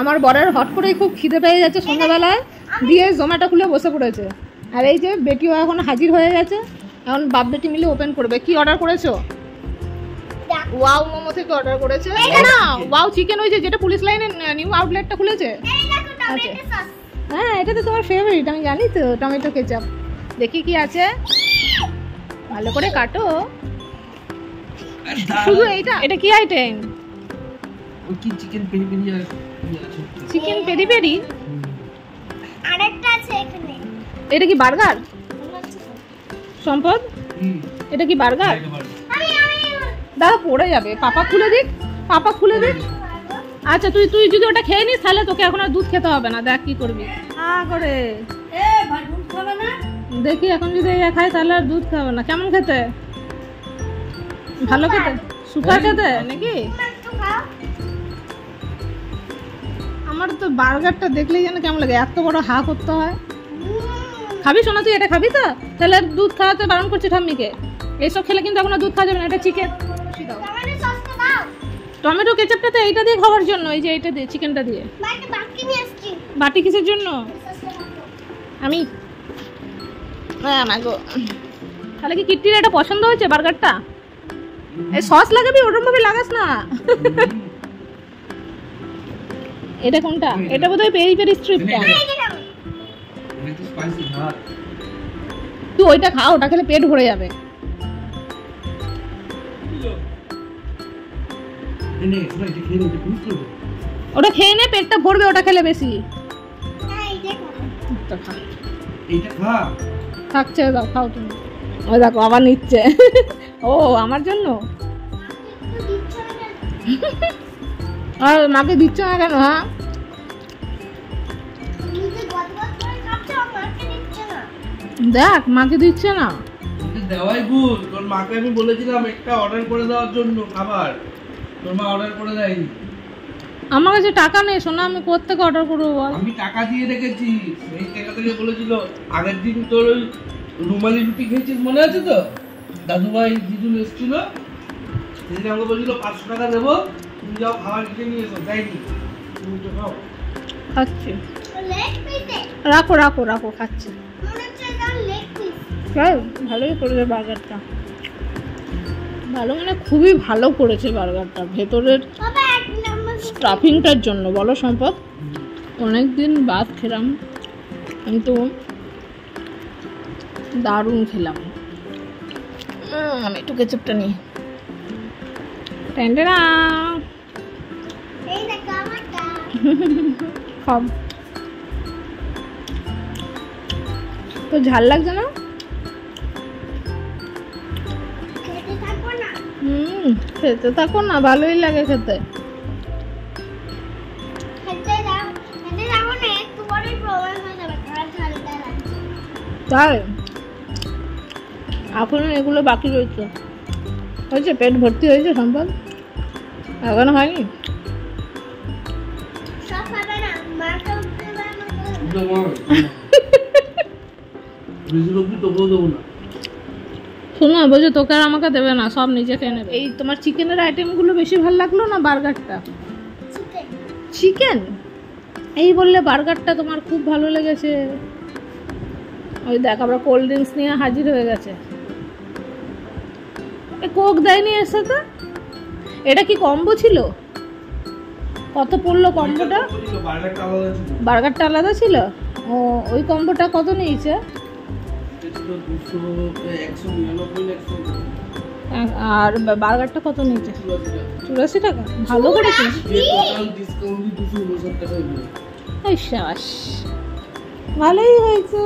আমার বরের হট করে খুব খিদে পেয়ে যাচ্ছে সন্ধ্যাবেলায়, দিয়ে জোম্যাটো খুলে বসে পড়েছে। আর এই যে বেটিও এখন হাজির হয়ে গেছে, এখন বাপ বেটি মিলে ওপেন করবে। কি অর্ডার করেছো? ওয়াও মোমো থেকে অর্ডার করেছে না, ওয়াও চিকেন, ওই যে যেটা পুলিশ লাইনে নিউ আউটলেটটা খুলেছে। হ্যাঁ, এটা তো তোমার ফেভারিট, আমি জানি তো, টমেটো কেচাপ। দেখি কি আছে, ভালো করে কাটো। শুধু এইটা? এটা কি আইটেম? কি চিকেন পেরি পেরি আছে? Chicken peri peri? আরেকটা আছে এখানে। এটা কি বার্গার? সম্পদ, এটা কি বার্গার? দাদা পড়ে যাবে, পাপা খুলে দিক, পাপা খুলে দিক। আচ্ছা তুই যদি ওটা খেয়ে নিস তাহলে তোকে এখন আর দুধ খেতে হবে না। দেখ কি করবি করে। দেখি এখন যদি এটা খাই তাহলে আর দুধ খাবে না। কেমন খেতে? ভালো খেতে? সুপার খেতে নাকি? আমার তো বার্গারটা দেখলেই যেন কেমন লাগে, এত বড় হা করতে হয়। খাবি শোনা? তুই এটা খাবি তো? তাহলে দুধ খাওয়াতে বারণ করছি ঠাম্মিকে। এইসব খেলে কিন্তু এখন দুধ খাওয়া যাবে না। এটা চিকেন, টমেটো কেচাপটা তো এইটা দিয়ে খাওয়ার জন্য, এই যে এইটা দিয়ে, চিকেনটা দিয়ে। বাটি কিসের জন্য? আমি তাহলে কি কিট্টির এটা পছন্দ হয়েছে বার্গারটা? এই সস লাগাবি, ওরকম ভাবে লাগাস না। এটা কোনটা? এটা বোধহয় পেরি পেরি স্ট্রিপটা। তুই ওইটা খা, ওটা খেলে পেট ভরে যাবে। ওটা খেয়ে নে, পেটটা ভরবে ওটা খেলে বেশি। থাকছে, দাও খাও তুমি। ওই দেখো আবার নিচ্ছে। ও আমার জন্য? আর মাকে দিচ্ছ না কেন? হ্যাঁ দেখ, মাকে দিচ্ছে না। দেওয়াই ভুল। তোর মাকে আমি বলেছিলাম একটা অর্ডার করে দেওয়ার জন্য খাবার, তোর মা অর্ডার করে দেয়নি। আমার কাছে টাকা নেই সোনা, আমি কোত্থেকে অর্ডার করবো বল? আমি টাকা দিয়ে রেখেছি, সেই টাকা থেকে বলেছিল। আগের দিন তোর ওই রুমালি রুটি খেয়েছিস মনে আছে তো? দাদুভাই দিদুন এসেছিল, সেদিন আমাকে বলছিল 500 টাকা দেবো, তুমি যাও খাবার কিনে নিয়ে এসো। যাইনি, তুমি তো খাও। খাচ্ছি, রাখো রাখো রাখো, খাচ্ছি। ভালোই করেছে বার্গারটা, ভালো মানে খুবই ভালো করেছে বার্গারটা। ভেতরের স্টাফিংটার জন্য বলো সম্পদ, অনেকদিন বাদ খেলাম কিন্তু দারুণ খেলাম। আমি একটু কেচাপটা নিই। খাম তো ঝাল লাগছে না? খেতে থাকো না, ভালোই লাগে খেতে। তাই এখন এগুলো বাকি রয়েছে। হয়েছে, পেট ভর্তি হয়েছে সম্পদ? এখনো হয়নি। শোনো, বলছো তোকে আর আমাকে দেবে না, সব নিজে খেয়ে নেবে। এই তোমার চিকেনের আইটেমগুলো বেশি ভালো লাগলো না বার্গারটা? চিকেন এই বললে বার্গারটা তোমার খুব ভালো লেগেছে। ওই দেখ আবার কোল্ড ড্রিঙ্কস নিয়ে হাজির হয়ে গেছে। কোক দেয়নি এর সাথে? এটা কি কম্বো ছিল? কত পড়লো কম্বোটা? বার্গারটা আলাদা ছিল। ও ওই কম্বোটা কত নিয়েছে? আর বার্গারটা কত নিয়েছে? 84 টাকা। ভালো করেছিস। ভালোই হয়েছে।